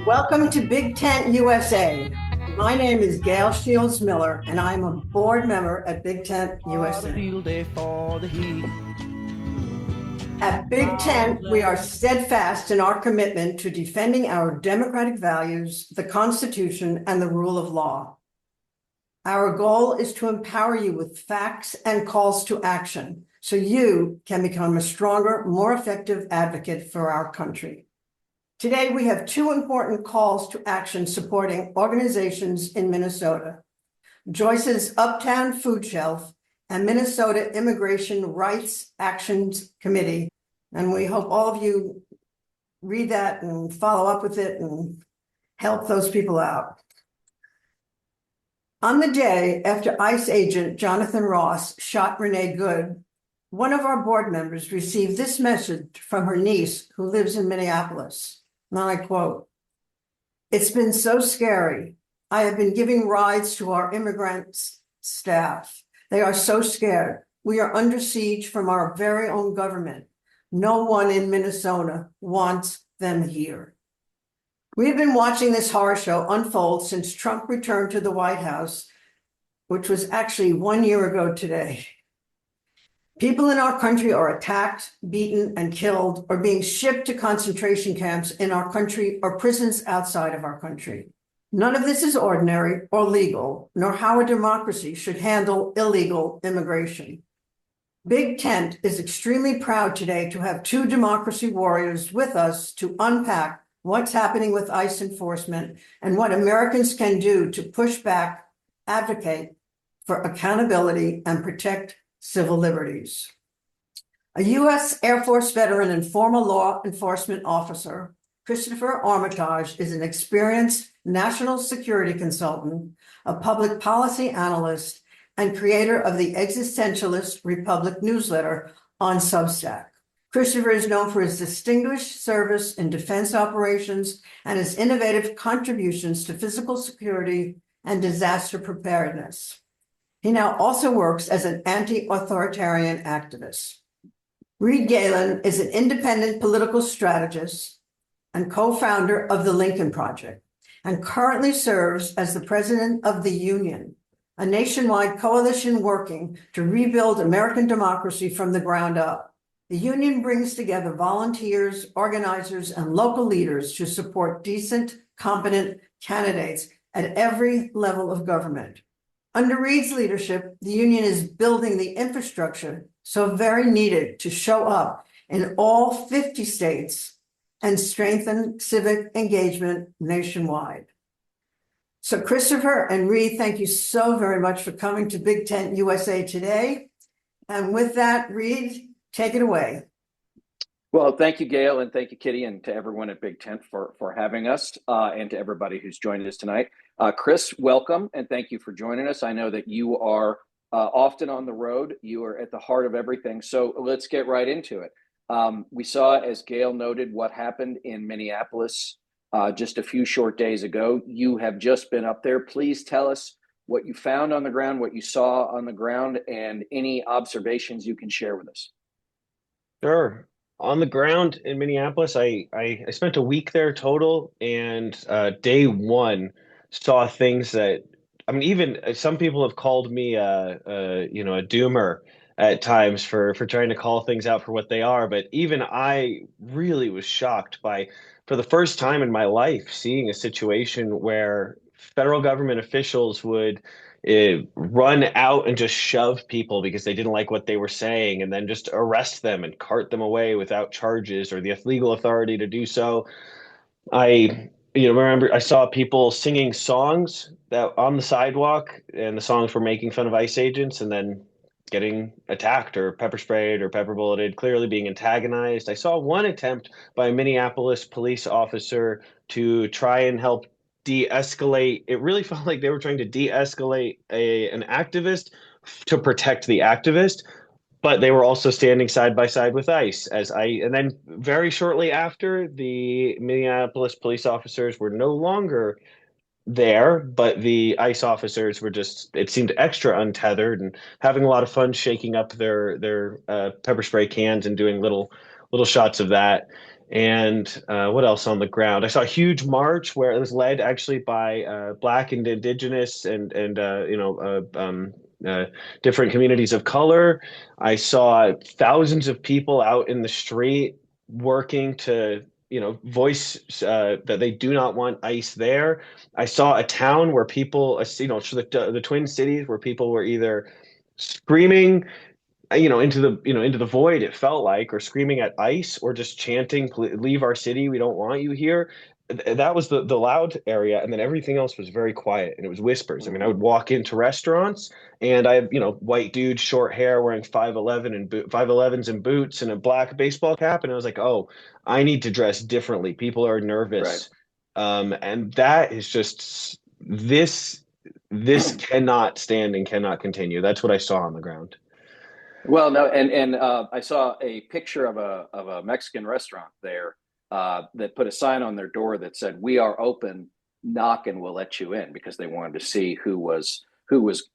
Welcome to Big Tent USA. My name is Gail Shields Miller, and I'm a board member at Big Tent USA. At Big Tent, we are steadfast in our commitment to defending our democratic values, the Constitution, and the rule of law. Our goal is to empower you with facts and calls to action so you can become a stronger, more effective advocate for our country. Today, we have two important calls to action supporting organizations in Minnesota: Joyce's Uptown Food Shelf and Minnesota Immigration Rights Actions Committee. And we hope all of you read that and follow up with it and help those people out. On the day after ICE agent Jonathan Ross shot Renee Good, one of our board members received this message from her niece who lives in Minneapolis. And I quote, "It's been so scary. I have been giving rides to our immigrant staff. They are so scared. We are under siege from our very own government. No one in Minnesota wants them here." We have been watching this horror show unfold since Trump returned to the White House, which was actually 1 year ago today. People in our country are attacked, beaten, and killed, or being shipped to concentration camps in our country or prisons outside of our country. None of this is ordinary or legal, nor how a democracy should handle illegal immigration. Big Tent is extremely proud today to have two democracy warriors with us to unpack what's happening with ICE enforcement and what Americans can do to push back, advocate for accountability, and protect civil liberties. A U.S. Air Force veteran and former law enforcement officer, Christopher Armitage is an experienced national security consultant, a public policy analyst, and creator of the Existentialist Republic newsletter on Substack. Christopher is known for his distinguished service in defense operations and his innovative contributions to physical security and disaster preparedness. He now also works as an anti-authoritarian activist. Reed Galen is an independent political strategist and co-founder of the Lincoln Project, and currently serves as the president of the Union, a nationwide coalition working to rebuild American democracy from the ground up. The Union brings together volunteers, organizers, and local leaders to support decent, competent candidates at every level of government. Under Reed's leadership, the Union is building the infrastructure so very needed to show up in all 50 states and strengthen civic engagement nationwide. So Christopher and Reed, thank you so very much for coming to Big Tent USA today. And with that, Reed, take it away. Well, thank you, Gail, and thank you, Kitty, and to everyone at Big Tent for having us, and to everybody who's joined us tonight. Chris, welcome, and thank you for joining us. I know that you are often on the road. You are at the heart of everything, so let's get right into it. We saw, as Gail noted, what happened in Minneapolis just a few short days ago. You have just been up there. Please tell us what you found on the ground, what you saw on the ground, and any observations you can share with us. Sure. On the ground in Minneapolis, I spent a week there total, and day one saw things that, I mean, even some people have called me a doomer at times for trying to call things out for what they are. But even I really was shocked by, for the first time in my life, seeing a situation where federal government officials would run out and just shove people because they didn't like what they were saying, and then just arrest them and cart them away without charges or the legal authority to do so. I remember I saw people singing songs that on the sidewalk, and the songs were making fun of ICE agents, and then getting attacked or pepper sprayed or pepper bulleted, clearly being antagonized. I saw one attempt by a Minneapolis police officer to try and help de-escalate. It really felt like they were trying to de-escalate an activist to protect the activist, but they were also standing side by side with ICE. And then very shortly after, the Minneapolis police officers were no longer there, but the ICE officers were just, it seemed extra untethered and having a lot of fun shaking up their pepper spray cans and doing little little shots of that. And what else on the ground? I saw a huge march where it was led actually by Black and Indigenous and different communities of color. I saw thousands of people out in the street working to, voice that they do not want ICE there. I saw a town where people, the Twin Cities, where people were either screaming into the void, it felt like, or screaming at ICE, or just chanting, leave our city, we don't want you here. That was the loud area, and then everything else was very quiet, and it was whispers. I mean, I would walk into restaurants, and I have, white dude, short hair, wearing 5'11s and boots and a black baseball cap, and I was like, oh, I need to dress differently. People are Right. nervous. And that is just this cannot stand and cannot continue. That's what I saw on the ground. Well, no, and I saw a picture of a Mexican restaurant there that put a sign on their door that said, "We are open, knock and we'll let you in," because they wanted to see who was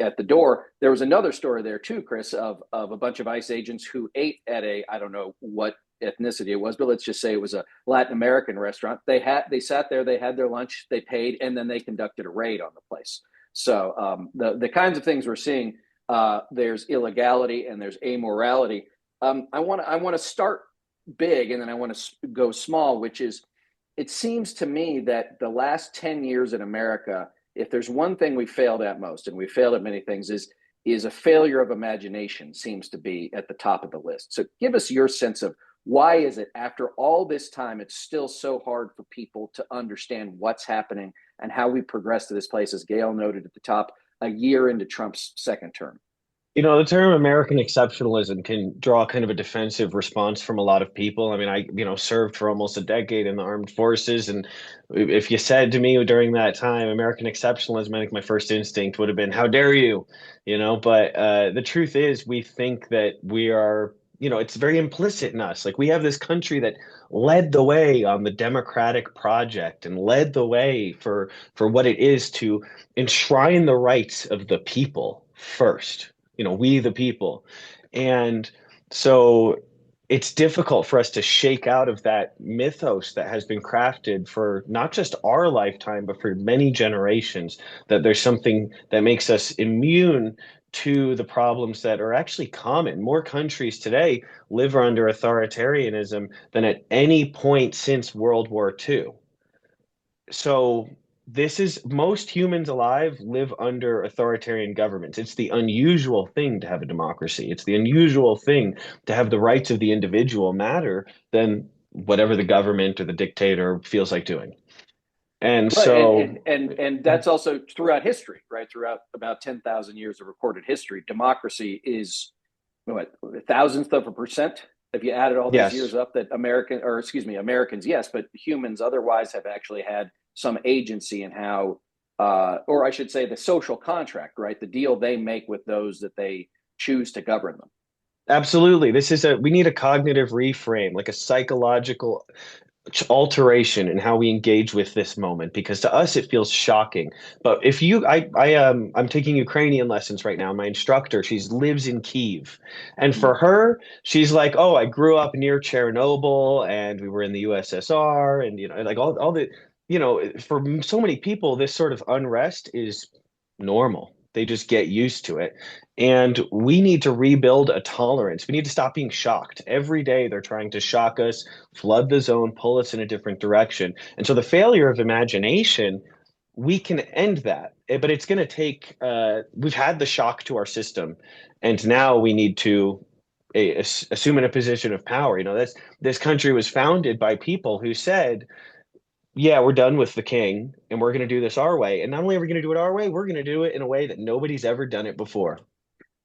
at the door. There was another story there too, Chris, of a bunch of ICE agents who ate at I don't know what ethnicity it was, but let's just say it was a Latin American restaurant. They sat there, they had their lunch, they paid, and then they conducted a raid on the place. So the kinds of things we're seeing. There's illegality and there's amorality. I want to start big, and then I want to go small, which is, it seems to me that the last 10 years in America, if there's one thing we failed at most, and we failed at many things, is a failure of imagination seems to be at the top of the list. So give us your sense of why is it after all this time, it's still so hard for people to understand what's happening and how we progress to this place, as Gail noted at the top, a year into Trump's second term. The term American exceptionalism can draw kind of a defensive response from a lot of people. I mean, served for almost a decade in the armed forces. And if you said to me during that time, American exceptionalism, I think my first instinct would have been, how dare you? But the truth is, we think that we are, it's very implicit in us. Like, we have this country that led the way on the democratic project and led the way for what it is to enshrine the rights of the people first. We the people. And so it's difficult for us to shake out of that mythos that has been crafted for not just our lifetime, but for many generations, that there's something that makes us immune to the problems that are actually common. More countries today live under authoritarianism than at any point since World War II. So most humans alive live under authoritarian governments. It's the unusual thing to have a democracy. It's the unusual thing to have the rights of the individual matter than whatever the government or the dictator feels like doing. And Right, so, and that's also throughout history, right? Throughout about 10,000 years of recorded history, democracy is what, a thousandth of a percent. If you added all these yes. years up, that Americans, yes, but humans otherwise have actually had some agency in how, or I should say, the social contract, right? The deal they make with those that they choose to govern them. Absolutely. We need a cognitive reframe, like a psychological alteration in how we engage with this moment, because to us it feels shocking. But if you I'm taking Ukrainian lessons right now. My instructor, she lives in Kyiv, and for her, she's like, oh, I grew up near Chernobyl and we were in the USSR, and like all the for so many people this sort of unrest is normal. They just get used to it. And we need to rebuild a tolerance. We need to stop being shocked. Every day they're trying to shock us, flood the zone, pull us in a different direction. And so the failure of imagination, we can end that. But it's going to take, we've had the shock to our system. And now we need to assume in a position of power. This country was founded by people who said, yeah, we're done with the king and we're going to do this our way. And not only are we going to do it our way, we're going to do it in a way that nobody's ever done it before.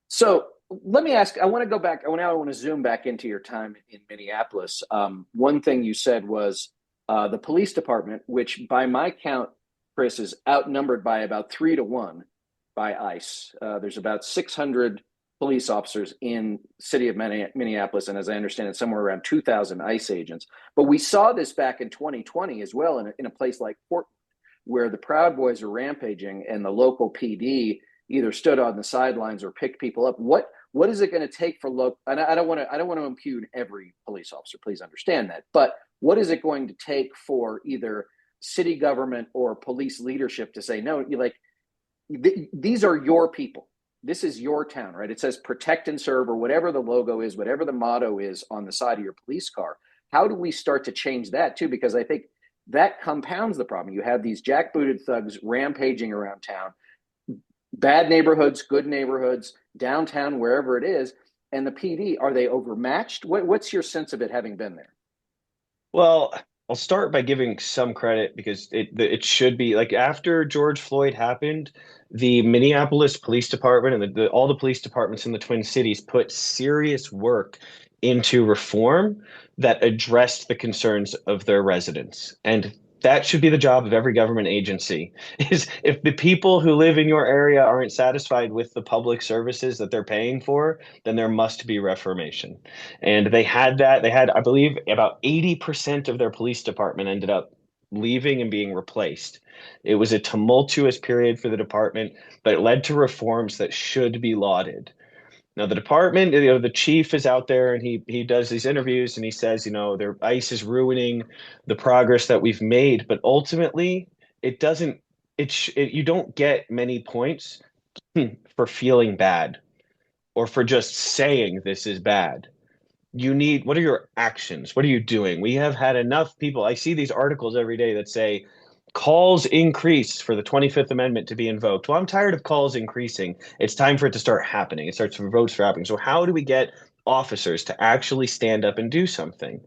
So let me ask, I want to go back. I want to zoom back into your time in Minneapolis. One thing you said was the police department, which by my count, Chris, is outnumbered by about 3-1 by ICE. There's about 600 police officers in city of Minneapolis, and as I understand it, somewhere around 2,000 ICE agents. But we saw this back in 2020 as well in a place like Portland, where the Proud Boys are rampaging and the local PD either stood on the sidelines or picked people up. What what is it going to take for local? And I don't want to impugn every police officer. Please understand that. But what is it going to take for either city government or police leadership to say, no, these are your people. This is your town, right? It says protect and serve, or whatever the logo is, whatever the motto is on the side of your police car. How do we start to change that too? Because I think that compounds the problem. You have these jackbooted thugs rampaging around town, bad neighborhoods, good neighborhoods, downtown, wherever it is. And the PD, are they overmatched? What's your sense of it having been there? Well, I'll start by giving some credit because it should be like after George Floyd happened, the Minneapolis Police Department and all the police departments in the Twin Cities put serious work into reform that addressed the concerns of their residents. And that should be the job of every government agency is if the people who live in your area aren't satisfied with the public services that they're paying for, then there must be reformation. And they had that. They had, I believe, about 80% of their police department ended up leaving and being replaced. It was a tumultuous period for the department, but it led to reforms that should be lauded. Now the department, the chief is out there and he does these interviews and he says, their ICE is ruining the progress that we've made, but ultimately it doesn't. You don't get many points for feeling bad or for just saying this is bad. What are your actions? What are you doing? We have had enough people. I see these articles every day that say calls increase for the 25th Amendment to be invoked. Well, I'm tired of calls increasing. It's time for it to start happening. It starts for votes for happening. So how do we get officers to actually stand up and do something?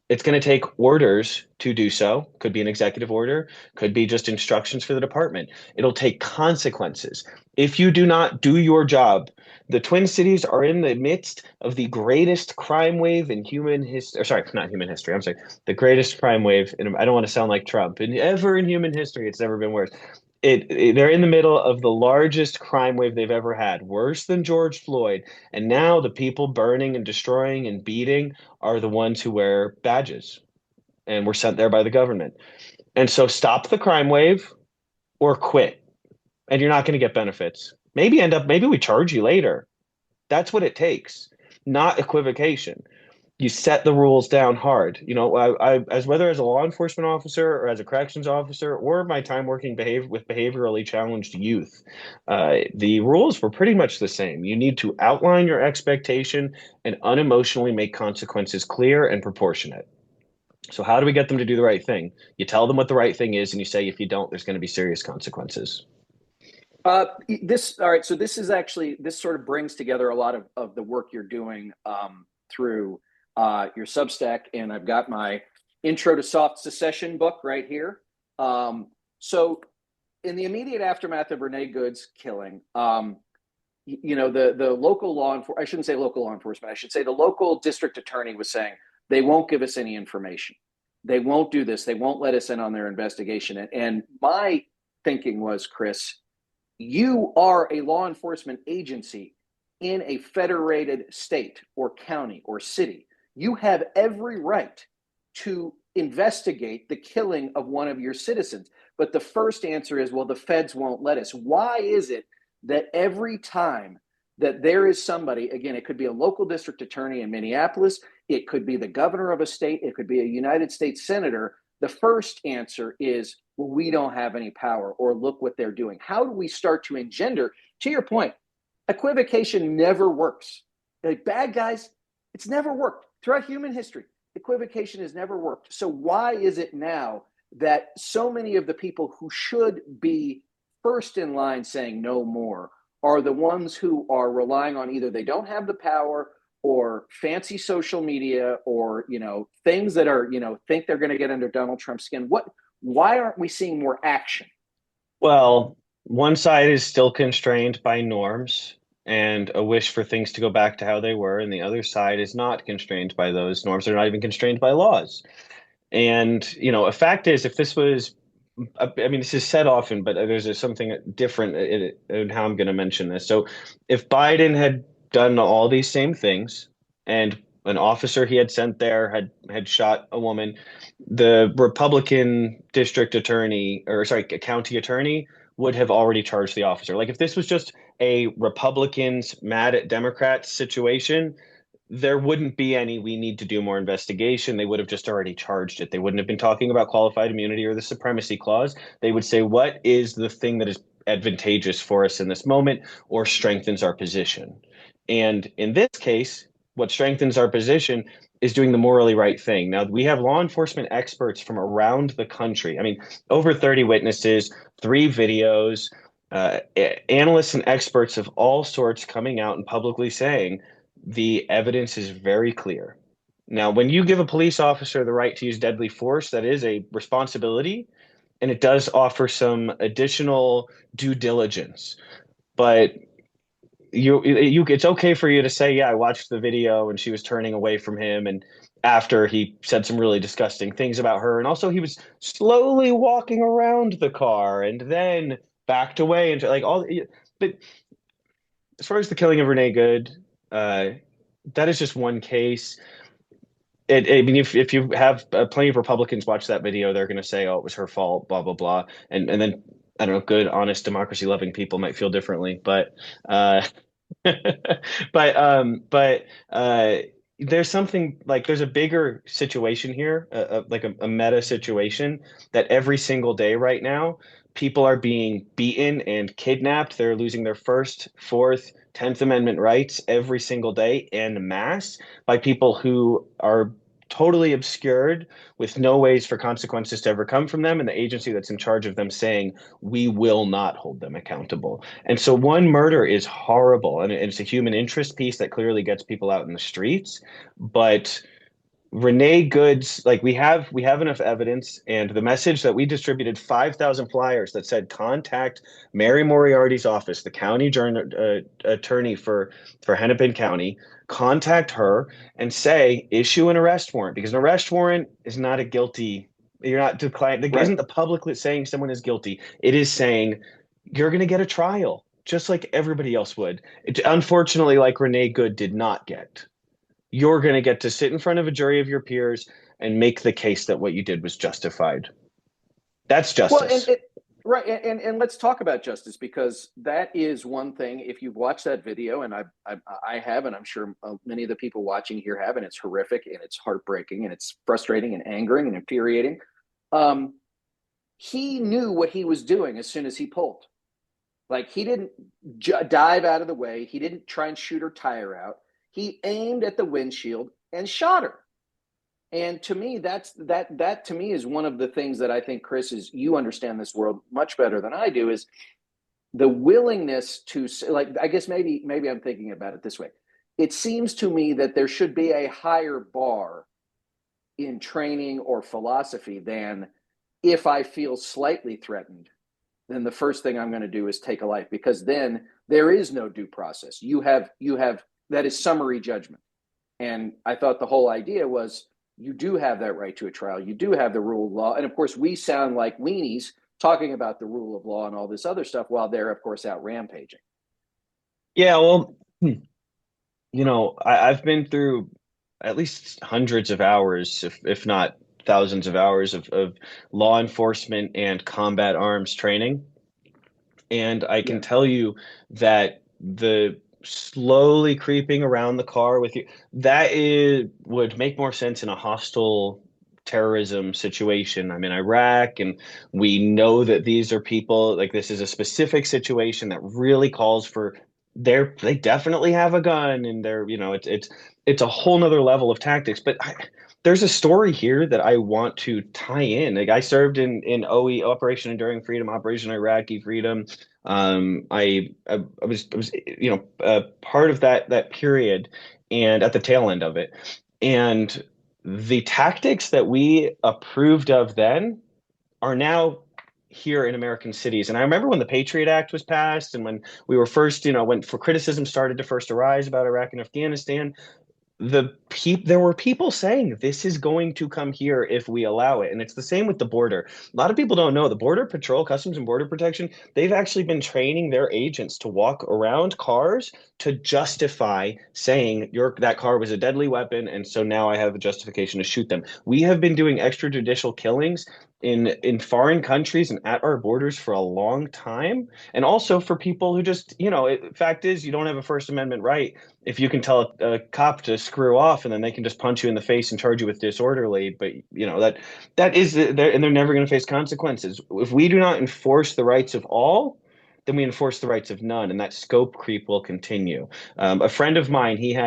It's going to take orders to do so. Could be an executive order, could be just instructions for the department. It'll take consequences. If you do not do your job, the Twin Cities are in the midst of the greatest crime wave in human history. Sorry, not human history. I'm sorry, the greatest crime wave. And I don't want to sound like Trump. And ever in human history, it's never been worse. They're in the middle of the largest crime wave they've ever had, worse than George Floyd. And now the people burning and destroying and beating are the ones who wear badges and were sent there by the government. And so stop the crime wave or quit. And you're not going to get benefits. Maybe we charge you later. That's what it takes, not equivocation. You set the rules down hard. As whether as a law enforcement officer or as a corrections officer or my time working with behaviorally challenged youth, the rules were pretty much the same. You need to outline your expectation and unemotionally make consequences clear and proportionate. So how do we get them to do the right thing? You tell them what the right thing is, and you say if you don't, there's going to be serious consequences. All right. So this sort of brings together a lot of the work you're doing through your Substack, and I've got my Intro to Soft Secession book right here. So in the immediate aftermath of Renee Good's killing, the local law enforcement, I shouldn't say local law enforcement, I should say the local district attorney was saying they won't give us any information. They won't do this. They won't let us in on their investigation. And my thinking was, Chris, you are a law enforcement agency in a federated state or county or city. You have every right to investigate the killing of one of your citizens. But the first answer is, well, the feds won't let us. Why is it that every time that there is somebody, again, it could be a local district attorney in Minneapolis, it could be the governor of a state, it could be a United States senator, the first answer is, well, we don't have any power, or look what they're doing. How do we start to engender, to your point, equivocation never works. Like bad guys, it's never worked. Throughout human history, equivocation has never worked. So why is it now that so many of the people who should be first in line saying no more are the ones who are relying on either they don't have the power or fancy social media or, things that are, think they're going to get under Donald Trump's skin? Why aren't we seeing more action? Well, one side is still constrained by norms and a wish for things to go back to how they were, and the other side is not constrained by those norms. They're not even constrained by laws. And, a fact is, if this was, this is said often, but there's something different in how I'm going to mention this. So if Biden had done all these same things and an officer he had sent there had shot a woman, the Republican district attorney, or sorry, county attorney would have already charged the officer. Like if this was just a Republicans mad at Democrats situation, there wouldn't be any, we need to do more investigation. They would have just already charged it. They wouldn't have been talking about qualified immunity or the supremacy clause. They would say, what is the thing that is advantageous for us in this moment or strengthens our position? And in this case, what strengthens our position is doing the morally right thing. Now, we have law enforcement experts from around the country. I mean, over 30 witnesses, 3 videos, analysts and experts of all sorts coming out and publicly saying the evidence is very clear. Now, when you give a police officer the right to use deadly force, that is a responsibility, and it does offer some additional due diligence. But it's okay for you to say, yeah, I watched the video and she was turning away from him, and after he said some really disgusting things about her, and also he was slowly walking around the car and then backed away and like all. But as far as the killing of Renee Good, that is just one case. I mean, if you have plenty of Republicans watch that video, they're going to say, "Oh, it was her fault," blah blah blah, and then I don't know, good, honest, democracy-loving people might feel differently, but but there's something like there's a bigger situation here, like a meta situation that every single day right now, people are being beaten and kidnapped. They're losing their First, Fourth, 10th Amendment rights every single day en masse by people who are totally obscured with no ways for consequences to ever come from them, and the agency that's in charge of them saying, we will not hold them accountable. And so one murder is horrible, and it's a human interest piece that clearly gets people out in the streets. But Renee Good's, like we have enough evidence, and the message that we distributed 5,000 flyers that said contact Mary Moriarty's office, the county attorney for Hennepin County, contact her and say issue an arrest warrant, because an arrest warrant is not a guilty. You're not declaring. Right. Isn't the public saying someone is guilty? It is saying you're going to get a trial just like everybody else would. Unfortunately, like Renee Good did not get. You're going to get to sit in front of a jury of your peers and make the case that what you did was justified. That's justice. Well, right. And let's talk about justice, because that is one thing. If you've watched that video, and I have, and I'm sure many of the people watching here have, and it's horrific and it's heartbreaking and it's frustrating and angering and infuriating. He knew what he was doing as soon as he pulled. Like, he didn't dive out of the way. He didn't try and shoot her tire out. He aimed at the windshield and shot her. And to me, that to me is one of the things that I think, Chris, is you understand this world much better than I do, is the willingness to, like, I guess maybe I'm thinking about it this way. It seems to me that there should be a higher bar in training or philosophy than, if I feel slightly threatened, then the first thing I'm going to do is take a life, because then there is no due process. You have that is summary judgment. And I thought the whole idea was, you do have that right to a trial. You do have the rule of law. And of course, we sound like weenies talking about the rule of law and all this other stuff while they're, of course, out rampaging. Yeah, well, I've been through at least hundreds of hours, if not thousands of hours of law enforcement and combat arms training. And I can tell you that the slowly creeping around the car with you, would make more sense in a hostile terrorism situation. I'm in Iraq, and we know that these are people, like, this is a specific situation that really calls for they definitely have a gun, and it's a whole nother level of tactics. But there's a story here that I want to tie in. Like, I served in OE, Operation Enduring Freedom, Operation Iraqi Freedom. I was part of that period, and at the tail end of it, and the tactics that we approved of then are now here in American cities. And I remember when the Patriot Act was passed, and when we were first, when criticism started to first arise about Iraq and Afghanistan, there were people saying this is going to come here if we allow it. And it's the same with the border. A lot of people don't know the Border Patrol, Customs and Border Protection, they've actually been training their agents to walk around cars to justify saying that car was a deadly weapon, and so now I have a justification to shoot them. We have been doing extrajudicial killings in foreign countries and at our borders for a long time. And also for people who just, fact is, you don't have a First Amendment right if you can tell a cop to screw off and then they can just punch you in the face and charge you with disorderly. But that is there, and they're never going to face consequences. If we do not enforce the rights of all, then we enforce the rights of none, and that scope creep will continue. A friend of mine, he's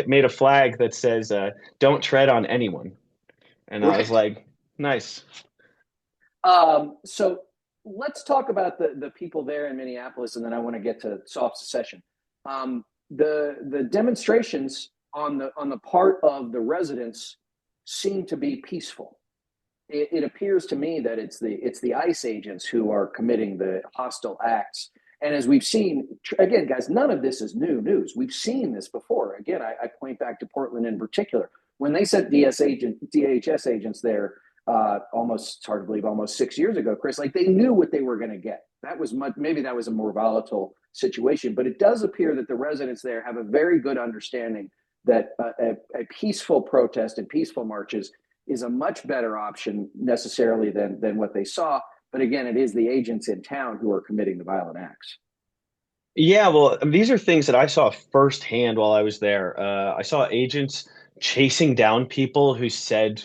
made a flag that says, "Don't tread on anyone." And I was Right. like, nice. So let's talk about the people there in Minneapolis, and then I want to get to soft secession. The demonstrations on the part of the residents seem to be peaceful. It appears to me that it's the ICE agents who are committing the hostile acts. And as we've seen, again, guys, none of this is new news. We've seen this before. Again, I point back to Portland in particular. When they sent DHS agents there, it's hard to believe, almost 6 years ago, Chris, like they knew what they were going to get. That was maybe that was a more volatile situation, but it does appear that the residents there have a very good understanding that a peaceful protest and peaceful marches is a much better option necessarily than what they saw. But again, it is the agents in town who are committing the violent acts. Yeah, well, these are things that I saw firsthand while I was there. I saw agents chasing down people who said,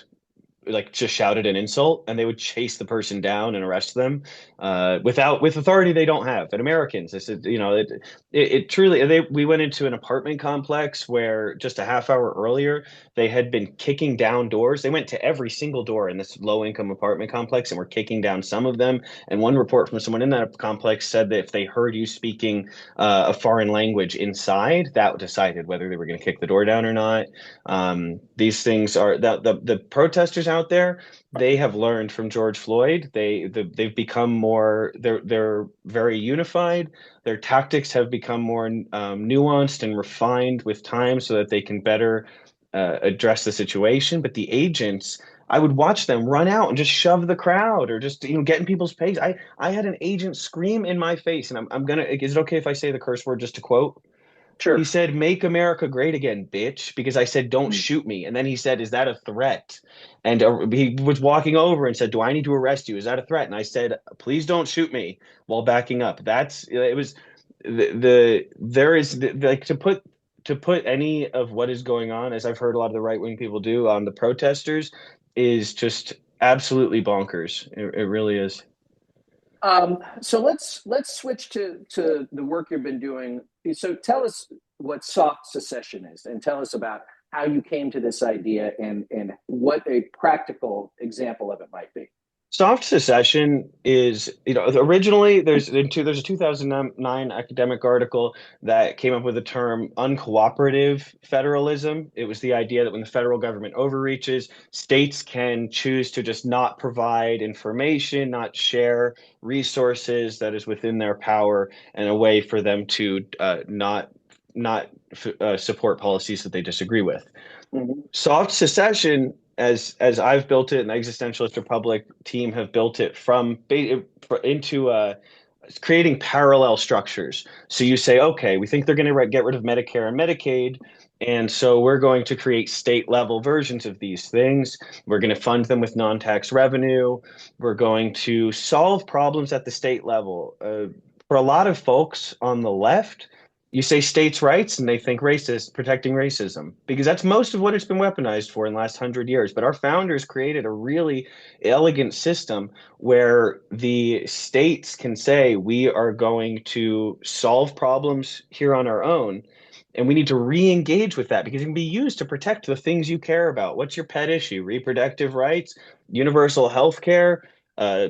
like, just shouted an insult, and they would chase the person down and arrest them with authority they don't have. And Americans, I said, it truly. We went into an apartment complex where just a half hour earlier they had been kicking down doors. They went to every single door in this low income apartment complex and were kicking down some of them. And one report from someone in that complex said that if they heard you speaking a foreign language inside, that decided whether they were going to kick the door down or not. These things are the protesters out there. They have learned from George Floyd. They've become more. They're very unified. Their tactics have become more nuanced and refined with time, so that they can better address the situation. But the agents, I would watch them run out and just shove the crowd or just get in people's face. I had an agent scream in my face, and I'm gonna. Is it okay if I say the curse word just to quote? He Sure. said, "Make America great again, bitch," because I said, "Don't shoot me." And then he said, "Is that a threat?" And he was walking over and said, "Do I need to arrest you? Is that a threat?" And I said, "Please don't shoot me," while backing up. It was there is like to put any of what is going on, as I've heard a lot of the right wing people do on the protesters, is just absolutely bonkers. It really is. So let's switch to the work you've been doing. So tell us what soft secession is, and tell us about how you came to this idea and what a practical example of it might be. Soft secession is, originally there's a 2009 academic article that came up with the term uncooperative federalism. It was the idea that when the federal government overreaches, states can choose to just not provide information, not share resources that is within their power, and a way for them to not support policies that they disagree with. Mhm. Soft secession, as I've built it, and the Existentialist Republic team have built it into creating parallel structures. So you say, okay, we think they're going to get rid of Medicare and Medicaid, and so we're going to create state level versions of these things. We're going to fund them with non-tax revenue. We're going to solve problems at the state level. For a lot of folks on the left, you say states' rights and they think protecting racism, because that's most of what it's been weaponized for in the last 100 years. But our founders created a really elegant system where the states can say, we are going to solve problems here on our own. And we need to re-engage with that because it can be used to protect the things you care about. What's your pet issue? Reproductive rights, universal health care, uh,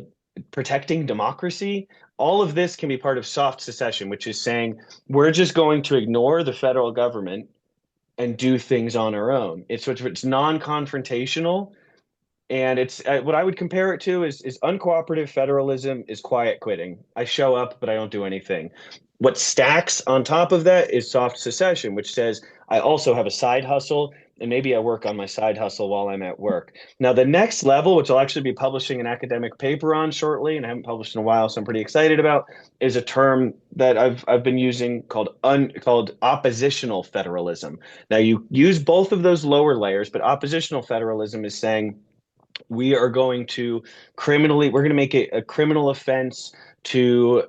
protecting democracy. All of this can be part of soft secession, which is saying we're just going to ignore the federal government and do things on our own. It's non-confrontational, and it's what I would compare it to is uncooperative federalism is quiet quitting. I show up, but I don't do anything. What stacks on top of that is soft secession, which says I also have a side hustle, and maybe I work on my side hustle while I'm at work. Now, the next level, which I'll actually be publishing an academic paper on shortly, and I haven't published in a while, so I'm pretty excited about, is a term that I've been using called oppositional federalism. Now, you use both of those lower layers, but oppositional federalism is saying we are going to we're going to make it a criminal offense to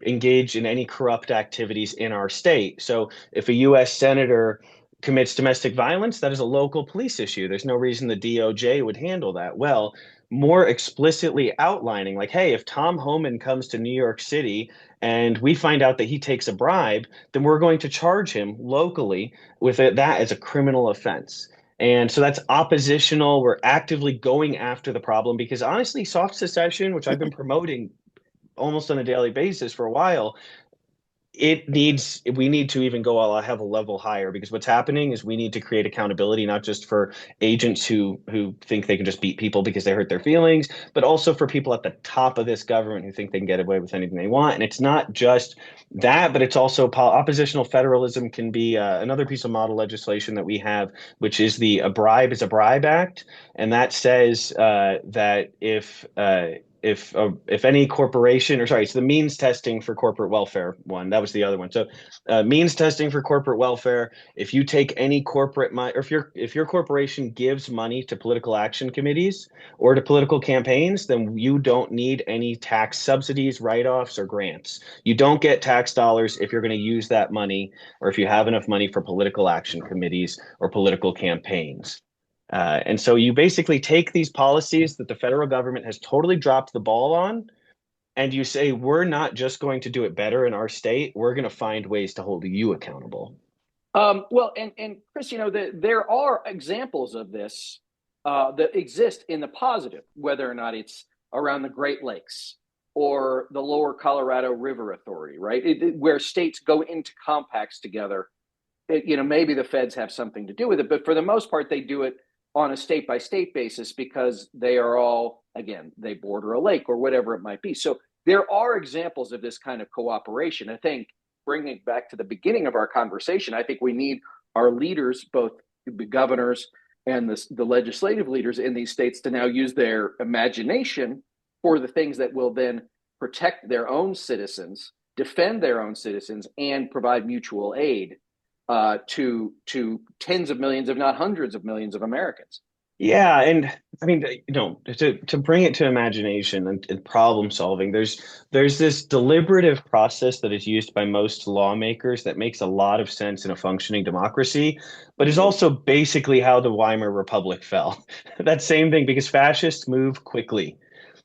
engage in any corrupt activities in our state. So if a U.S. senator commits domestic violence, that is a local police issue. There's no reason the DOJ would handle that. Well, more explicitly outlining, like, hey, if Tom Homan comes to New York City and we find out that he takes a bribe, then we're going to charge him locally with that as a criminal offense. And so that's oppositional. We're actively going after the problem because honestly, soft secession, which I've been promoting almost on a daily basis for a while, we need to even go have a level higher, because what's happening is we need to create accountability, not just for agents who think they can just beat people because they hurt their feelings, but also for people at the top of this government who think they can get away with anything they want. And it's not just that, but it's also oppositional federalism can be another piece of model legislation that we have, which is the A Bribe is a Bribe Act. And that says that if any corporation, or sorry, it's the means testing for corporate welfare one. That was the other one. So means testing for corporate welfare. If you take any corporate money, or if your corporation gives money to political action committees or to political campaigns, then you don't need any tax subsidies, write-offs, or grants. You don't get tax dollars if you're going to use that money, or if you have enough money for political action committees or political campaigns. And so you basically take these policies that the federal government has totally dropped the ball on, and you say, we're not just going to do it better in our state, we're going to find ways to hold you accountable. Well, and Chris, there are examples of this that exist in the positive, whether or not it's around the Great Lakes or the Lower Colorado River Authority, right? Where states go into compacts together. Maybe the feds have something to do with it, but for the most part, they do it on a state by state basis because they are all, again, they border a lake or whatever it might be. So there are examples of this kind of cooperation. I think, bringing it back to the beginning of our conversation, I think we need our leaders, both the governors and the legislative leaders in these states, to now use their imagination for the things that will then protect their own citizens, defend their own citizens, and provide mutual aid to tens of millions, if not hundreds of millions of Americans. Yeah, and I mean, to bring it to imagination and problem solving, there's this deliberative process that is used by most lawmakers that makes a lot of sense in a functioning democracy, but is also basically how the Weimar Republic fell. That same thing, because fascists move quickly.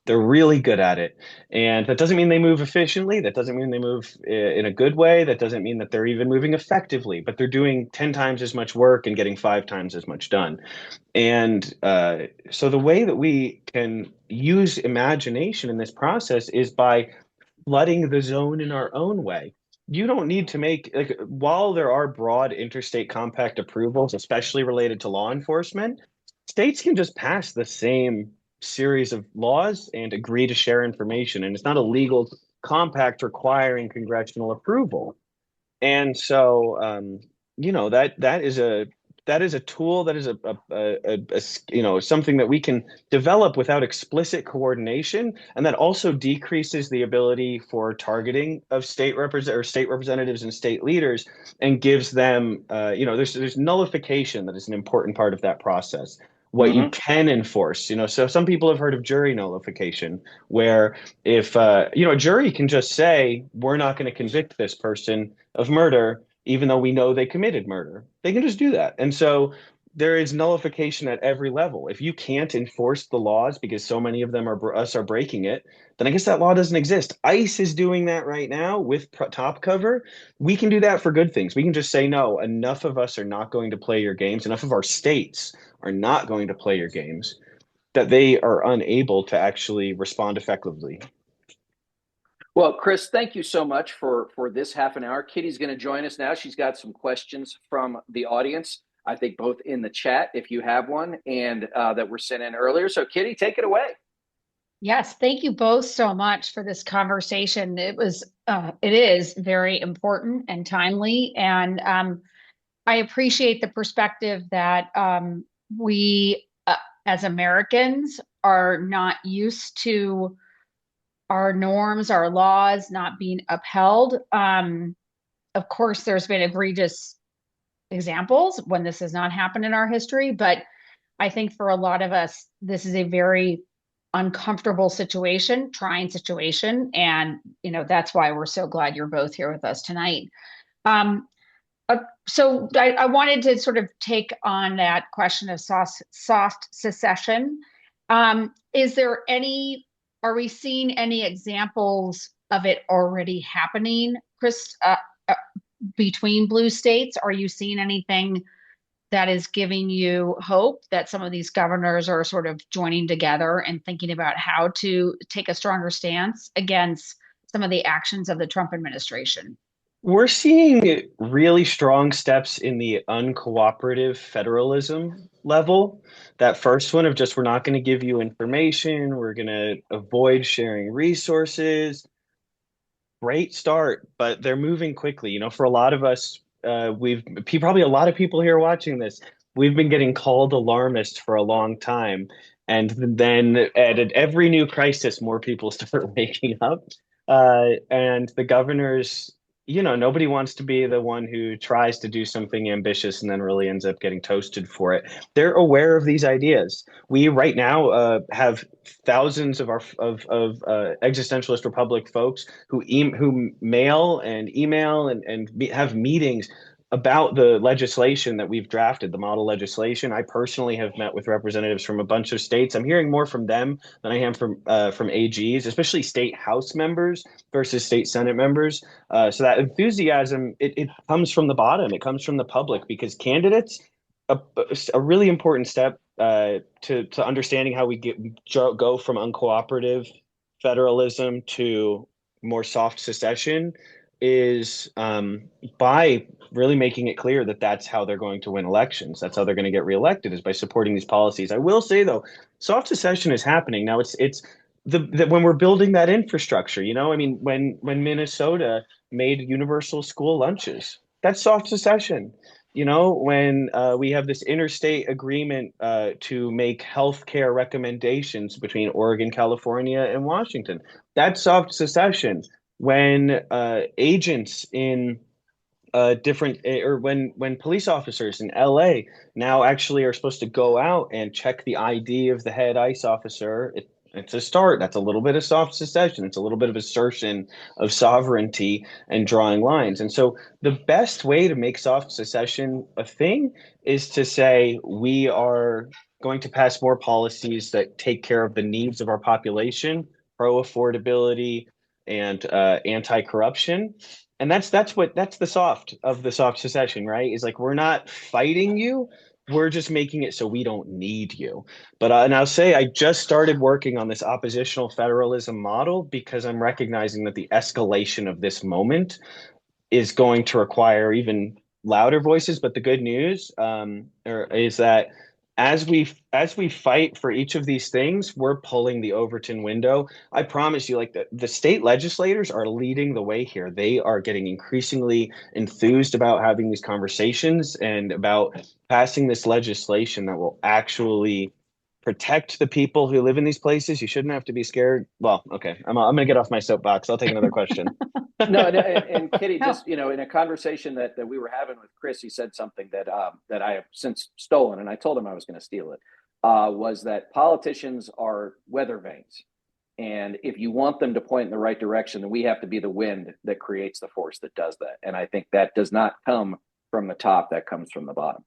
They're really good at it. And that doesn't mean they move efficiently. That doesn't mean they move in a good way. That doesn't mean that they're even moving effectively, but they're doing 10 times as much work and getting 5 times as much done. And so the way that we can use imagination in this process is by flooding the zone in our own way. You don't need to make, like, while there are broad interstate compact approvals, especially related to law enforcement, states can just pass the same series of laws and agree to share information. And it's not a legal compact requiring congressional approval. And so, that is a tool, that is something that we can develop without explicit coordination, and that also decreases the ability for targeting of state representatives and state leaders, and gives them there's nullification that is an important part of that process. What you can enforce, so some people have heard of jury nullification, where if a jury can just say, we're not going to convict this person of murder, even though we know they committed murder. They can just do that. And so there is nullification at every level. If you can't enforce the laws because so many of them are breaking it, then I guess that law doesn't exist. ICE is doing that right now with top cover. We can do that for good things. We can just say, no, enough of us are not going to play your games. Enough of our states are not going to play your games, that they are unable to actually respond effectively. Well, Chris, thank you so much for this half an hour. Kitty's going to join us now. She's got some questions from the audience, I think both in the chat, if you have one, and that were sent in earlier. So Kitty, take it away. Yes, thank you both so much for this conversation. It is very important and timely, and I appreciate the perspective that we, as Americans, are not used to our norms, our laws not being upheld. Of course, there's been egregious examples when this has not happened in our history, but I think for a lot of us, this is a very uncomfortable situation, trying situation. And, that's why we're so glad you're both here with us tonight. Um, so I wanted to sort of take on that question of soft secession. Are we seeing any examples of it already happening, Chris, uh, between blue states? Are you seeing anything that is giving you hope that some of these governors are sort of joining together and thinking about how to take a stronger stance against some of the actions of the Trump administration? We're seeing really strong steps in the uncooperative federalism level. That first one of just we're not going to give you information, we're going to avoid sharing resources. Great start, but they're moving quickly. For a lot of us, probably a lot of people here watching this, we've been getting called alarmist for a long time. And then at every new crisis, more people start waking up. And the governors, nobody wants to be the one who tries to do something ambitious and then really ends up getting toasted for it. They're aware of these ideas. We right now have thousands of our of Existentialist Republic folks who mail and email and have meetings about the legislation that we've drafted, the model legislation. I personally have met with representatives from a bunch of states. I'm hearing more from them than I am from AGs, especially state House members versus state Senate members. So that enthusiasm, it comes from the bottom. It comes from the public because candidates, a, a really important step to understanding how we go from uncooperative federalism to more soft secession is by really making it clear that that's how they're going to win elections. That's how they're going to get reelected is by supporting these policies. I will say though, soft secession is happening now. It's the when we're building that infrastructure. I mean, when Minnesota made universal school lunches, that's soft secession. When we have this interstate agreement to make healthcare recommendations between Oregon, California, and Washington, that's soft secession. When agents in different or when police officers in LA now actually are supposed to go out and check the ID of the head ICE officer. It's a start. That's a little bit of soft secession. It's a little bit of assertion of sovereignty and drawing lines. And so the best way to make soft secession a thing is to say we are going to pass more policies that take care of the needs of our population, pro affordability, and anti-corruption. And that's the soft of the soft secession, right? Is like we're not fighting you, we're just making it so we don't need you. But and I'll say I just started working on this oppositional federalism model because I'm recognizing that the escalation of this moment is going to require even louder voices. But the good news is that as we fight for each of these things, we're pulling the Overton window. I promise you, like the state legislators are leading the way here. They are getting increasingly enthused about having these conversations and about passing this legislation that will actually protect the people who live in these places. You shouldn't have to be scared. Well, okay, I'm going to get off my soapbox. I'll take another question. No, and Kitty, just in a conversation that we were having with Chris, he said something that I have since stolen, and I told him I was going to steal it. Was that politicians are weather vanes, and if you want them to point in the right direction, then we have to be the wind that creates the force that does that. And I think that does not come from the top; that comes from the bottom.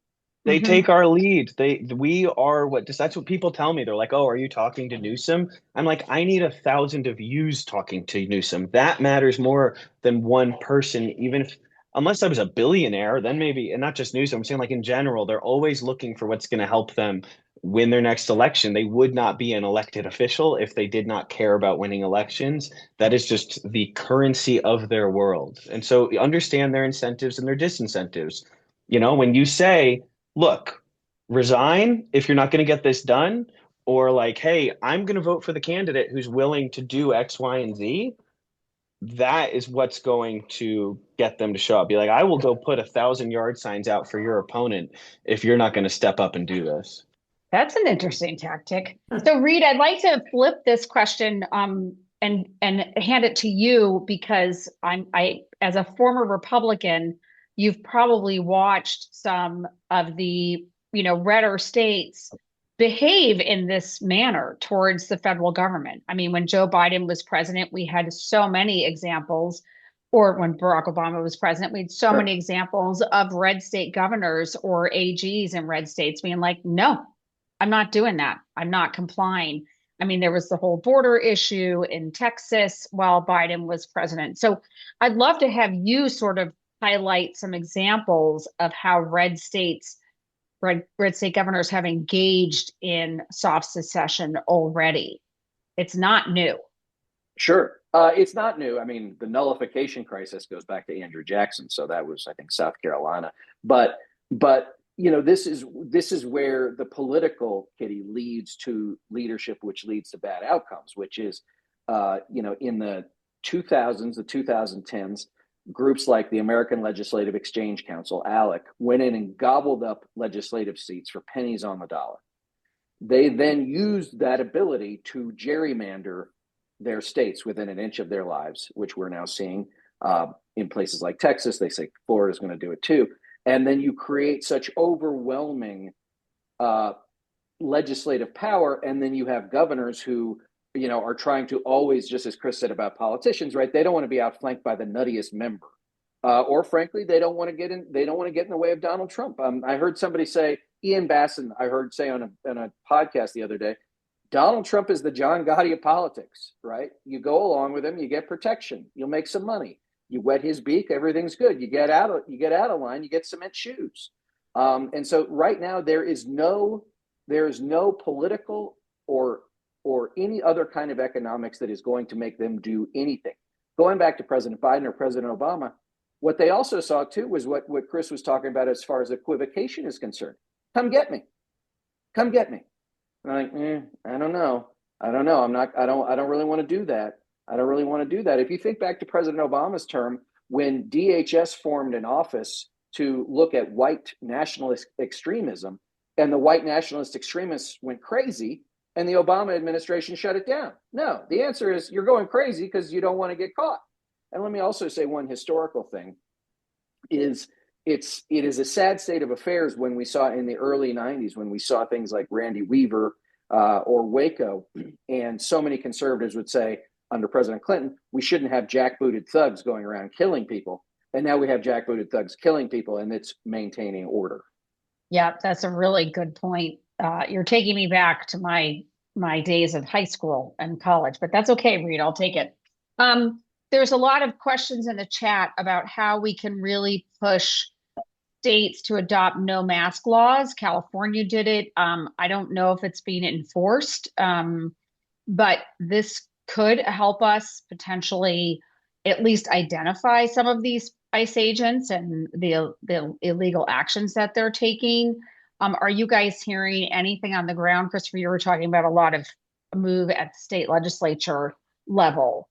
They take our lead. We are that's what people tell me. They're like, "Oh, are you talking to Newsom?" I'm like, "I need 1,000 of yous talking to Newsom. That matters more than one person, even if unless I was a billionaire, then maybe, and not just Newsom. I'm saying like in general, they're always looking for what's going to help them win their next election. They would not be an elected official if they did not care about winning elections. That is just the currency of their world. And so understand their incentives and their disincentives. When you say, look, resign if you're not going to get this done, or like, hey, I'm going to vote for the candidate who's willing to do X, Y, and Z. That is what's going to get them to show up. Be like, I will go put 1,000 yard signs out for your opponent if you're not going to step up and do this. That's an interesting tactic. So, Reed, I'd like to flip this question and hand it to you because I as a former Republican, you've probably watched some of the redder states behave in this manner towards the federal government. I mean, when Joe Biden was president, we had so many examples, or when Barack Obama was president, we had so Sure. many examples of red state governors or AGs in red states being like, no, I'm not doing that. I'm not complying. I mean, there was the whole border issue in Texas while Biden was president. So I'd love to have you sort of highlight some examples of how red state governors have engaged in soft secession already. It's not new. Sure. It's not new. I mean, the nullification crisis goes back to Andrew Jackson. So that was, I think, South Carolina. But this is where the political, Kitty, leads to leadership, which leads to bad outcomes, which is, in the 2000s, the 2010s, groups like the American Legislative Exchange Council, ALEC, went in and gobbled up legislative seats for pennies on the dollar. They then used that ability to gerrymander their states within an inch of their lives, which we're now seeing in places like Texas. They say Florida is going to do it too. And then you create such overwhelming legislative power, and then you have governors who are trying to always, just as Chris said about politicians, right? They don't want to be outflanked by the nuttiest member, or frankly, they don't want to get in. They don't want to get in the way of Donald Trump. I heard somebody say, Ian Basson, I heard say on a podcast the other day, Donald Trump is the John Gotti of politics, right? You go along with him, you get protection, you'll make some money. You wet his beak, everything's good. You get out of line, you get cement shoes. And so right now there is no political or any other kind of economics that is going to make them do anything. Going back to President Biden or President Obama, what they also saw too was what Chris was talking about as far as equivocation is concerned. Come get me. Come get me. And I'm like, I don't know. I don't really want to do that. I don't really want to do that. If you think back to President Obama's term, when DHS formed an office to look at white nationalist extremism, and the white nationalist extremists went crazy, and the Obama administration shut it down. No, the answer is you're going crazy because you don't want to get caught. And let me also say one historical thing is it is a sad state of affairs when we saw in the early 90s, when we saw things like Randy Weaver or Waco, and so many conservatives would say under President Clinton, we shouldn't have jackbooted thugs going around killing people. And now we have jackbooted thugs killing people, and it's maintaining order. Yeah, that's a really good point. You're taking me back to my days of high school and college, but that's okay, Reed. I'll take it. There's a lot of questions in the chat about how we can really push states to adopt no mask laws. California did it. I don't know if it's being enforced, but this could help us potentially at least identify some of these ICE agents and the illegal actions that they're taking. Are you guys hearing anything on the ground? Christopher, you were talking about a lot of move at the state legislature level.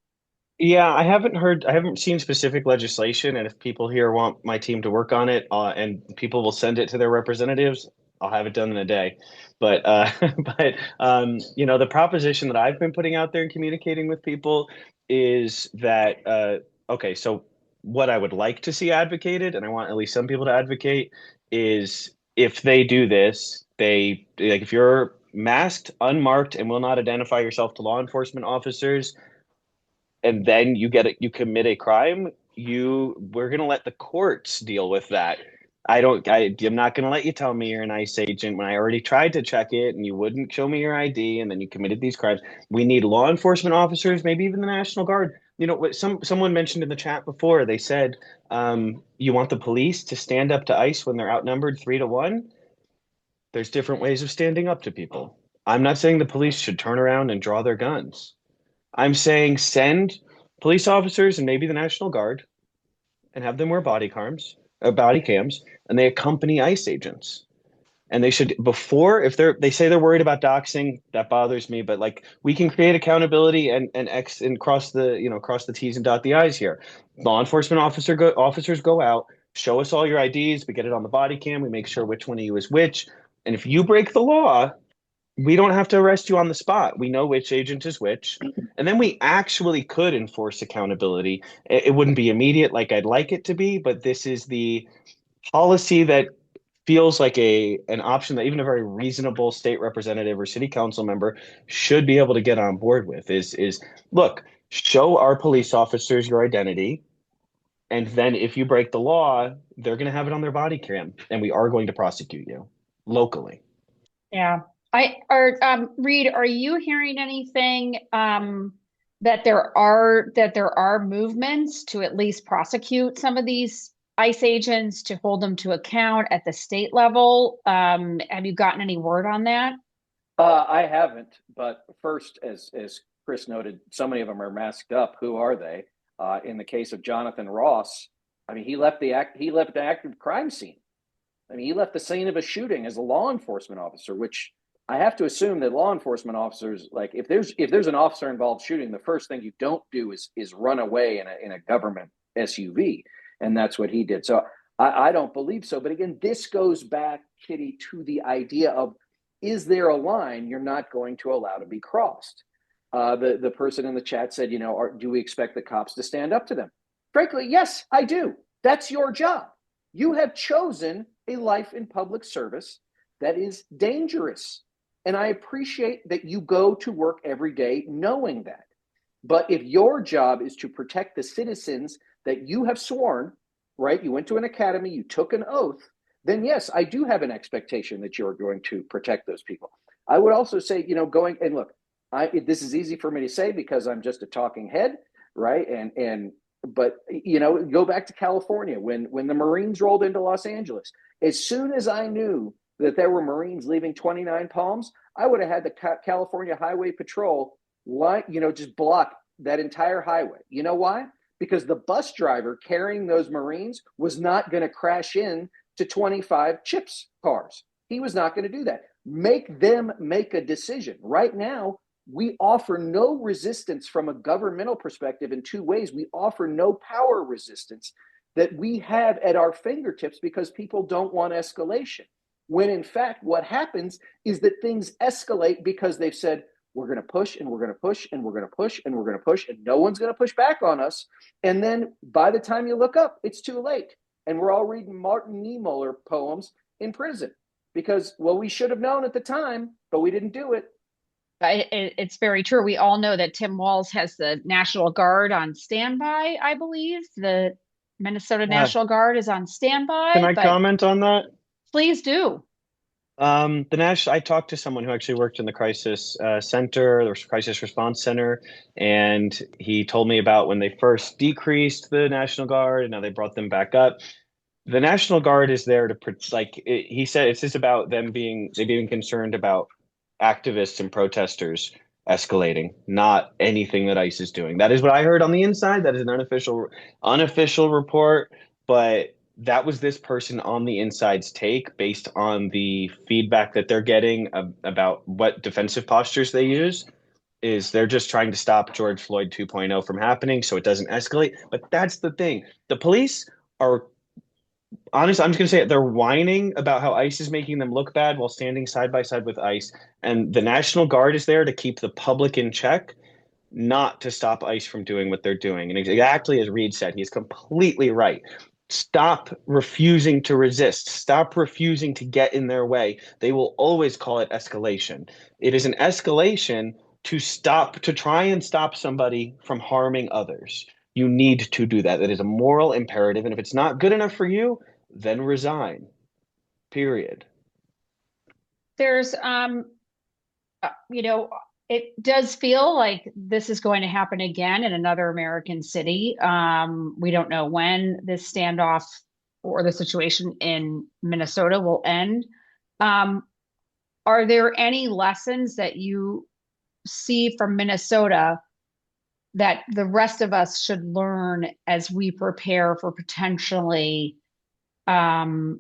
Yeah, I haven't seen specific legislation, and if people here want my team to work on it, and people will send it to their representatives, I'll have it done in a day. But the proposition that I've been putting out there and communicating with people is that okay, so what I would like to see advocated, and I want at least some people to advocate, is if they do this, if you're masked, unmarked, and will not identify yourself to law enforcement officers, and then you commit a crime, we're going to let the courts deal with that. I'm not going to let you tell me you're an ICE agent when I already tried to check it and you wouldn't show me your ID, and then you committed these crimes. We need law enforcement officers, maybe even the National Guard. What someone mentioned in the chat before, they said, you want the police to stand up to ICE when they're outnumbered 3-1. There's different ways of standing up to people. I'm not saying the police should turn around and draw their guns. I'm saying send police officers and maybe the National Guard and have them wear body cams, and they accompany ICE agents. And they should, they say they're worried about doxing, that bothers me, but we can create accountability and cross the T's and dot the I's here. Law enforcement officers go out, show us all your IDs, we get it on the body cam, we make sure which one of you is which. And if you break the law, we don't have to arrest you on the spot. We know which agent is which. And then we actually could enforce accountability. It wouldn't be immediate like I'd like it to be, but this is the policy that feels like an option that even a very reasonable state representative or city council member should be able to get on board with is look, show our police officers your identity, and then if you break the law, they're going to have it on their body cam, and we are going to prosecute you locally. Yeah. Reed, are you hearing anything that there are movements to at least prosecute some of these ICE agents, to hold them to account at the state level? Have you gotten any word on that? I haven't, but first, as Chris noted, so many of them are masked up. Who are they? In the case of Jonathan Ross, I mean, he left the active crime scene. I mean, he left the scene of a shooting as a law enforcement officer, which I have to assume that law enforcement officers, like if there's an officer involved shooting, the first thing you don't do is run away in a government SUV, and that's what he did. So I don't believe so. But again, this goes back, Kitty, to the idea of, is there a line you're not going to allow to be crossed? The person in the chat said, do we expect the cops to stand up to them? Frankly, yes, I do. That's your job. You have chosen a life in public service that is dangerous. And I appreciate that you go to work every day knowing that. But if your job is to protect the citizens that you have sworn, right? You went to an academy, you took an oath, then yes, I do have an expectation that you're going to protect those people. I would also say, going and look, this is easy for me to say because I'm just a talking head, right? But go back to California when the Marines rolled into Los Angeles. As soon as I knew that there were Marines leaving 29 Palms, I would have had the California Highway Patrol just block that entire highway. You know why? Because the bus driver carrying those Marines was not going to crash in to 25 CHIPS cars. He was not going to do that. Make them make a decision. Right now, we offer no resistance from a governmental perspective in two ways. We offer no power resistance that we have at our fingertips because people don't want escalation. When in fact, what happens is that things escalate because they've said, we're going to push and we're going to push and we're going to push and we're going to push and no one's going to push back on us. And then by the time you look up, it's too late. And we're all reading Martin Niemöller poems in prison because, well, we should have known at the time, but we didn't do it. It's very true. We all know that Tim Walz has the National Guard on standby, I believe. The Minnesota National Guard is on standby. Can I comment on that? Please do. I talked to someone who actually worked in the crisis center, the crisis response center, and he told me about when they first decreased the National Guard and now they brought them back up. The National Guard is there to he said it's just about they being concerned about activists and protesters escalating, not anything that ICE is doing. That is what I heard on the inside. That is an unofficial report, but that was this person on the inside's take based on the feedback that they're getting about what defensive postures they use. Is they're just trying to stop George Floyd 2.0 from happening so it doesn't escalate. But that's the thing. The police are honestly, I'm just going to say it. They're whining about how ICE is making them look bad while standing side by side with ICE. And the National Guard is there to keep the public in check, not to stop ICE from doing what they're doing. And exactly as Reed said, he's completely right. Stop refusing to resist. Stop refusing to get in their way. They will always call it escalation. It is an escalation to try and stop somebody from harming others. You need to do that. That is a moral imperative. And if it's not good enough for you, then resign. Period. There's, it does feel like this is going to happen again in another American city. We don't know when this standoff or the situation in Minnesota will end. Are there any lessons that you see from Minnesota that the rest of us should learn as we prepare for potentially being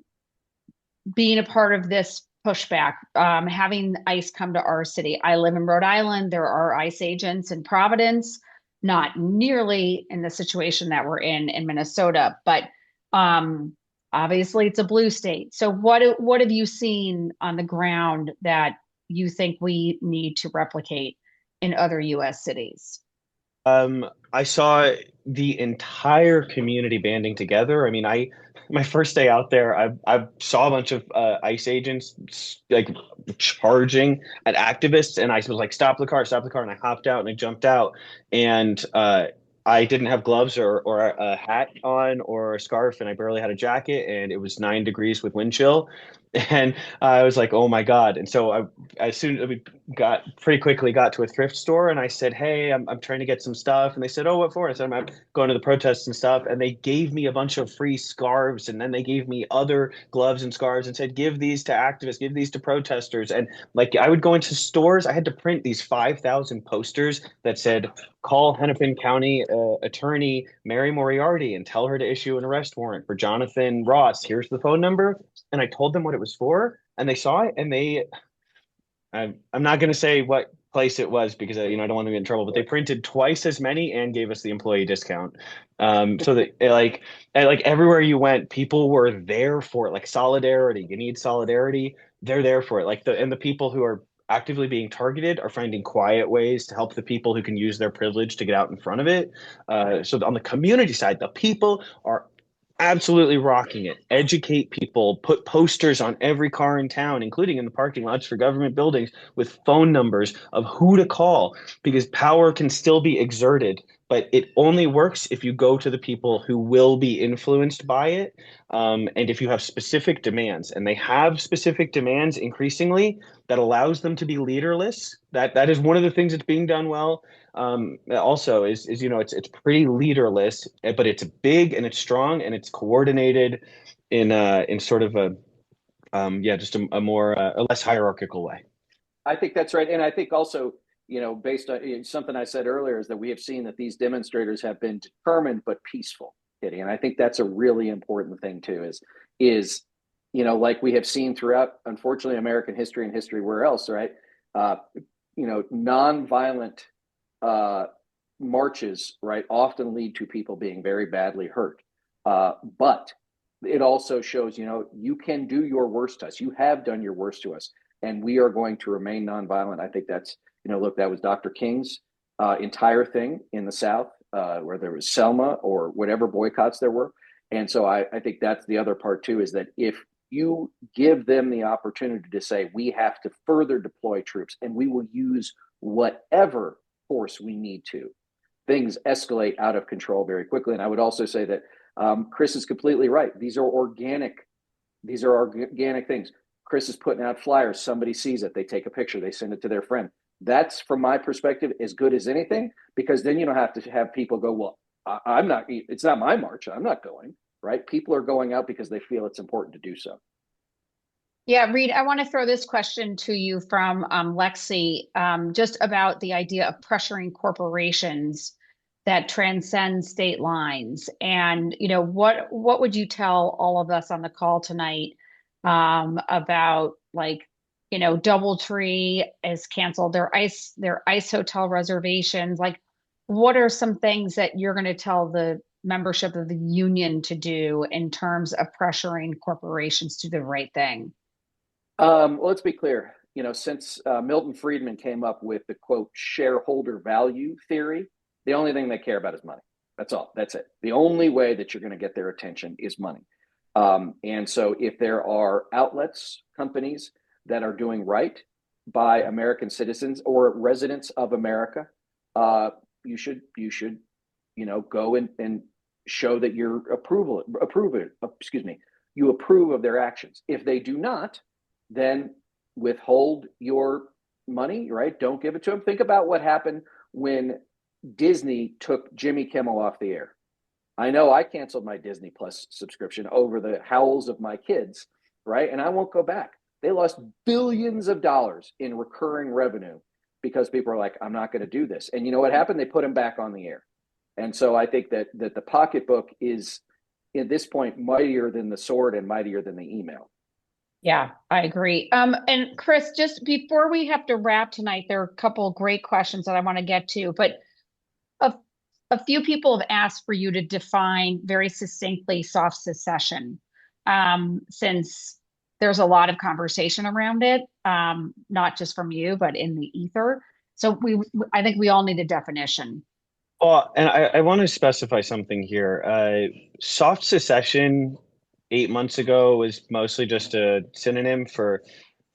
a part of this pushback, having ICE come to our city? I live in Rhode Island. There are ICE agents in Providence, not nearly in the situation that we're in Minnesota, but obviously it's a blue state. So what have you seen on the ground that you think we need to replicate in other U.S. cities? I saw the entire community banding together. I mean, my first day out there, I saw a bunch of ICE agents like charging at activists, and I was like, stop the car," and I hopped out and I jumped out, and I didn't have gloves or a hat on or a scarf, and I barely had a jacket, and it was 9 degrees with wind chill, and I was like, "Oh my God!" And so as soon as we pretty quickly got to a thrift store, and I said, "Hey, I'm trying to get some stuff," and they said, "Oh, what for?" I said, "I'm going to the protests and stuff," and they gave me a bunch of free scarves, and then they gave me other gloves and scarves and said, "Give these to activists, give these to protesters." And like I would go into stores, I had to print these 5,000 posters that said, "Call Hennepin County Attorney Mary Moriarty and tell her to issue an arrest warrant for Jonathan Ross. Here's the phone number." And I told them what it was for, and they saw it, and I'm not going to say what place it was because I don't want them to get in trouble, but they printed twice as many and gave us the employee discount. So that like everywhere you went, people were there for it. Like solidarity, you need solidarity. They're there for it. Like the people who are actively being targeted are finding quiet ways to help the people who can use their privilege to get out in front of it. So on the community side, the people are absolutely rocking it. Educate people, put posters on every car in town, including in the parking lots for government buildings with phone numbers of who to call, because power can still be exerted, but it only works if you go to the people who will be influenced by it. And if you have specific demands, and they have specific demands increasingly that allows them to be leaderless, that is one of the things that's being done well. Also is it's pretty leaderless, but it's big and it's strong and it's coordinated in sort of just a more a less hierarchical way. I think that's right. And I think also, based on something I said earlier, is that we have seen that these demonstrators have been determined but peaceful, Kitty. And I think that's a really important thing too, is like we have seen throughout, unfortunately, American history and history where else, right? Nonviolent marches, right, often lead to people being very badly hurt. But it also shows, you can do your worst to us. You have done your worst to us, and we are going to remain nonviolent. I think that's, look, that was Dr. King's entire thing in the South, where there was Selma or whatever boycotts there were. And so I think that's the other part too, is that if you give them the opportunity to say, we have to further deploy troops and we will use whatever force we need to, things escalate out of control very quickly. And I would also say that Chris is completely right. These are organic things. Chris is putting out flyers. Somebody sees it. They take a picture. They send it to their friend. That's, from my perspective, as good as anything, because then you don't have to have people go, well, I'm not, it's not my march. I'm not going, right? People are going out because they feel it's important to do so. Yeah, Reed, I want to throw this question to you from Lexi, just about the idea of pressuring corporations that transcend state lines. And, what would you tell all of us on the call tonight about, like, DoubleTree has canceled their ice hotel reservations. Like, what are some things that you're going to tell the membership of the union to do in terms of pressuring corporations to do the right thing? Well, let's be clear. Since Milton Friedman came up with the quote shareholder value theory, the only thing they care about is money. That's all. That's it. The only way that you're going to get their attention is money. And so if there are outlets, companies that are doing right by American citizens or residents of America, you should go and show that you approve of their actions. If they do not, then withhold your money, right? Don't give it to them. Think about what happened when Disney took Jimmy Kimmel off the air. I know I canceled my Disney Plus subscription over the howls of my kids, right? And I won't go back. They lost billions of dollars in recurring revenue because people are like, I'm not going to do this. And you know what happened? They put him back on the air. And so I think that the pocketbook is, at this point, mightier than the sword and mightier than the email. Yeah, I agree. And Chris, just before we have to wrap tonight, there are a couple of great questions that I want to get to, but a few people have asked for you to define very succinctly soft secession, since there's a lot of conversation around it, not just from you, but in the ether. So I think we all need a definition. Well, and I want to specify something here. Soft secession 8 months ago was mostly just a synonym for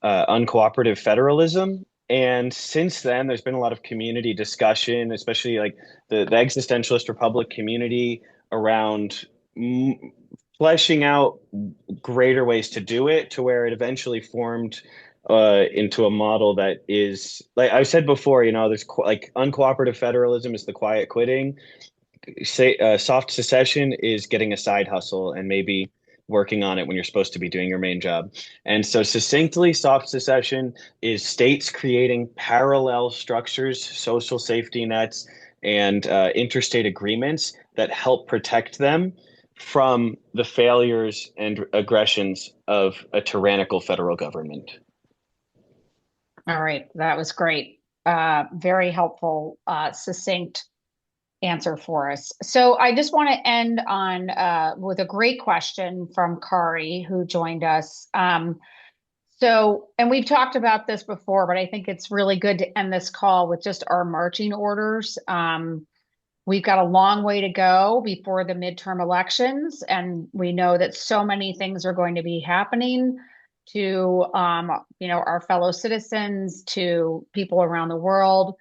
uncooperative federalism. And since then, there's been a lot of community discussion, especially like the Existentialist Republic community around fleshing out greater ways to do it, to where it eventually formed into a model that is, like I said before, there's like uncooperative federalism is the quiet quitting. Say soft secession is getting a side hustle and maybe working on it when you're supposed to be doing your main job. And so succinctly, soft secession is states creating parallel structures, social safety nets, and interstate agreements that help protect them from the failures and aggressions of a tyrannical federal government. All right, that was great. Very helpful, succinct answer for us. So I just want to end on with a great question from Kari, who joined us. And we've talked about this before, but I think it's really good to end this call with just our marching orders. We've got a long way to go before the midterm elections, and we know that so many things are going to be happening to our fellow citizens, to people around the world.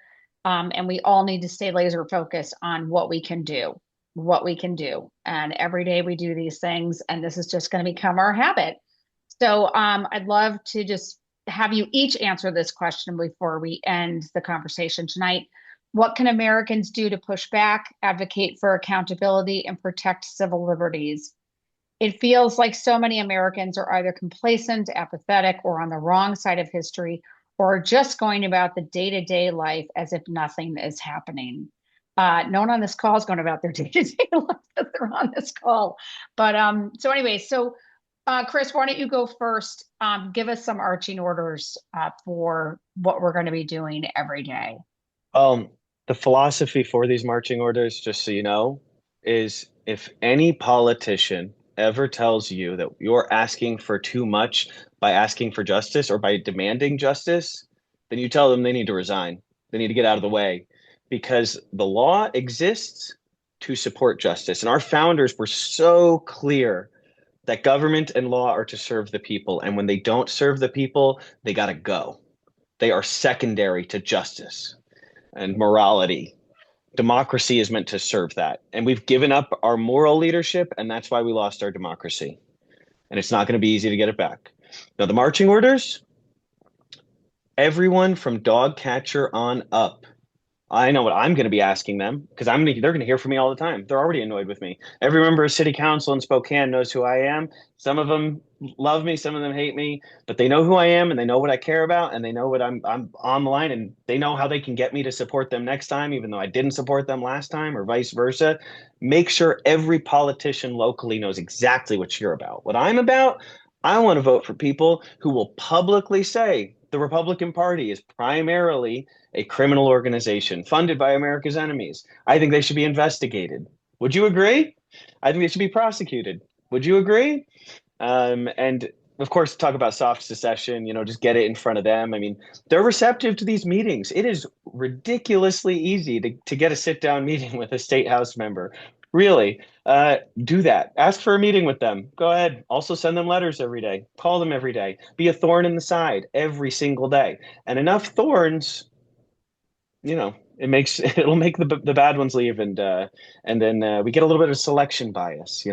And we all need to stay laser focused on what we can do. And every day we do these things, and this is just going to become our habit. So I'd love to just have you each answer this question before we end the conversation tonight. What can Americans do to push back, advocate for accountability, and protect civil liberties? It feels like so many Americans are either complacent, apathetic, or on the wrong side of history, or just going about the day-to-day life as if nothing is happening. No one on this call is going about their day-to-day life that they're on this call. But so Chris, why don't you go first? Give us some marching orders for what we're going to be doing every day. The philosophy for these marching orders, just so you know, is if any politician ever tells you that you're asking for too much by asking for justice or by demanding justice, then you tell them they need to resign. They need to get out of the way, because the law exists to support justice. And our founders were so clear that government and law are to serve the people. And when they don't serve the people, they got to go. They are secondary to justice and morality. Democracy is meant to serve that. And we've given up our moral leadership, and that's why we lost our democracy. And it's not going to be easy to get it back. Now, the marching orders, everyone from dog catcher on up. I know what I'm going to be asking them, because they're going to hear from me all the time. They're already annoyed with me. Every member of city council in Spokane knows who I am. Some of them love me, some of them hate me, but they know who I am, and they know what I care about, and they know what I'm on the line, and they know how they can get me to support them next time, even though I didn't support them last time, or vice versa. Make sure every politician locally knows exactly what you're about. What I'm about, I want to vote for people who will publicly say the Republican Party is primarily a criminal organization funded by America's enemies. I think they should be investigated. Would you agree? I think they should be prosecuted. Would you agree? And of course, talk about soft secession, just get it in front of them. I mean, they're receptive to these meetings. It is ridiculously easy to get a sit-down meeting with a state house member. Really, do that. Ask for a meeting with them. Go ahead. Also send them letters every day. Call them every day. Be a thorn in the side every single day. And enough thorns, it'll make the bad ones leave, and then we get a little bit of selection bias.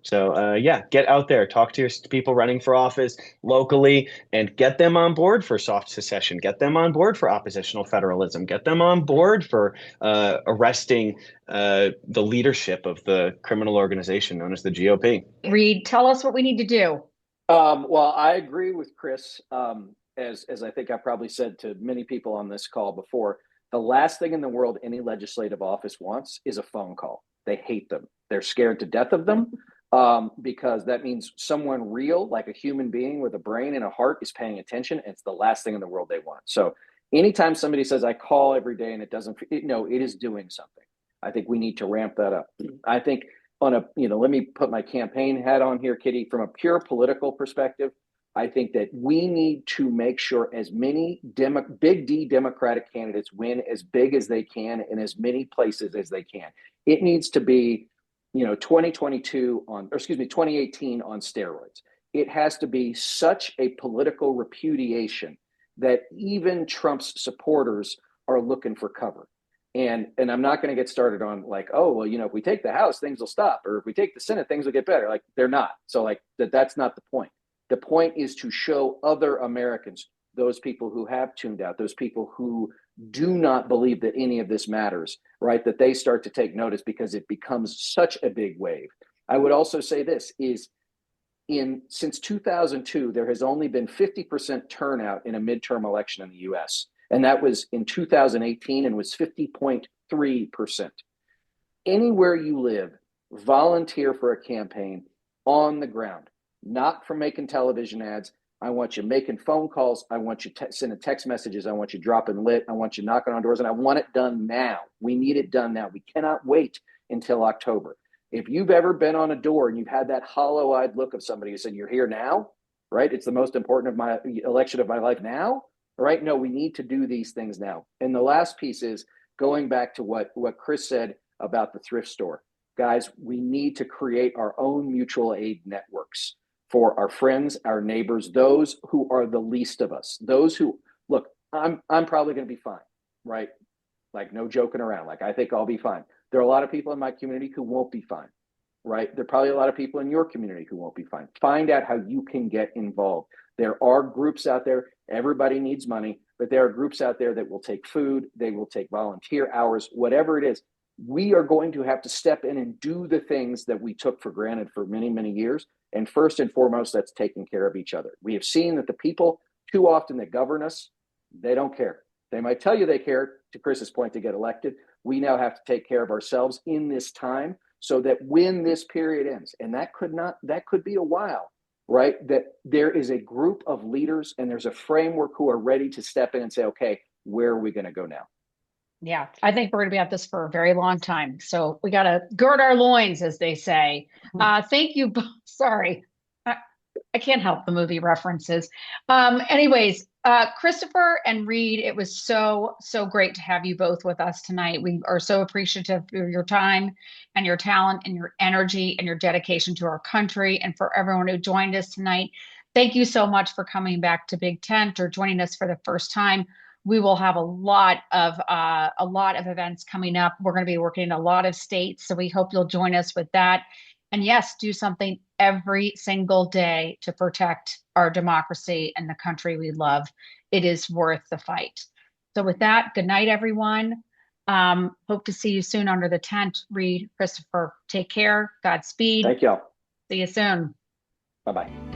So get out there, talk to your people running for office locally, and get them on board for soft secession. Get them on board for oppositional federalism. Get them on board for arresting the leadership of the criminal organization known as the GOP. Reed, tell us what we need to do. Well, I agree with Chris. As I think I probably said to many people on this call before, the last thing in the world any legislative office wants is a phone call. They hate them. They're scared to death of them. Because that means someone real, like a human being with a brain and a heart, is paying attention, and it's the last thing in the world they want. So anytime somebody says, I call every day and it doesn't, it is doing something. I think we need to ramp that up. I think let me put my campaign hat on here, Kitty, from a pure political perspective. I think that we need to make sure as many big D Democratic candidates win as big as they can in as many places as they can. It needs to be 2022 on, or excuse me, 2018 on steroids. It has to be such a political repudiation that even Trump's supporters are looking for cover. And I'm not going to get started on like, oh, well, if we take the House, things will stop. Or if we take the Senate, things will get better. Like, they're not. So like that's not the point. The point is to show other Americans, those people who have tuned out, those people who do not believe that any of this matters, right? That they start to take notice because it becomes such a big wave. I would also say this is since 2002, there has only been 50% turnout in a midterm election in the US. And that was in 2018 and was 50.3%. Anywhere you live, volunteer for a campaign on the ground, not for making television ads. I want you making phone calls. I want you sending text messages. I want you dropping lit. I want you knocking on doors, and I want it done now. We need it done now. We cannot wait until October. If you've ever been on a door and you've had that hollow-eyed look of somebody who said, "You're here now," right? It's the most important of my election of my life now, right? No, we need to do these things now. And the last piece is going back to what Chris said about the thrift store. Guys, we need to create our own mutual aid networks for our friends, our neighbors, those who are the least of us, those who, look, I'm probably going to be fine, right? Like, no joking around. Like, I think I'll be fine. There are a lot of people in my community who won't be fine, right? There are probably a lot of people in your community who won't be fine. Find out how you can get involved. There are groups out there. Everybody needs money, but there are groups out there that will take food. They will take volunteer hours, whatever it is. We are going to have to step in and do the things that we took for granted for many, many years. And first and foremost, that's taking care of each other. We have seen that the people too often that govern us, they don't care. They might tell you they care, to Chris's point, to get elected. We now have to take care of ourselves in this time so that when this period ends, and that could be a while, right? That there is a group of leaders and there's a framework who are ready to step in and say, okay, where are we going to go now? Yeah, I think we're going to be at this for a very long time. So we got to gird our loins, as they say. Thank you. Sorry, I can't help the movie references. Anyways, Christopher and Reed, it was so great to have you both with us tonight. We are so appreciative of your time and your talent and your energy and your dedication to our country, and for everyone who joined us tonight. Thank you so much for coming back to Big Tent or joining us for the first time. We will have a lot of events coming up. We're going to be working in a lot of states, so we hope you'll join us with that. And yes, do something every single day to protect our democracy and the country we love. It is worth the fight. So with that, good night, everyone. Hope to see you soon under the tent. Reed, Christopher, take care. Godspeed. Thank y'all. See you soon. Bye-bye.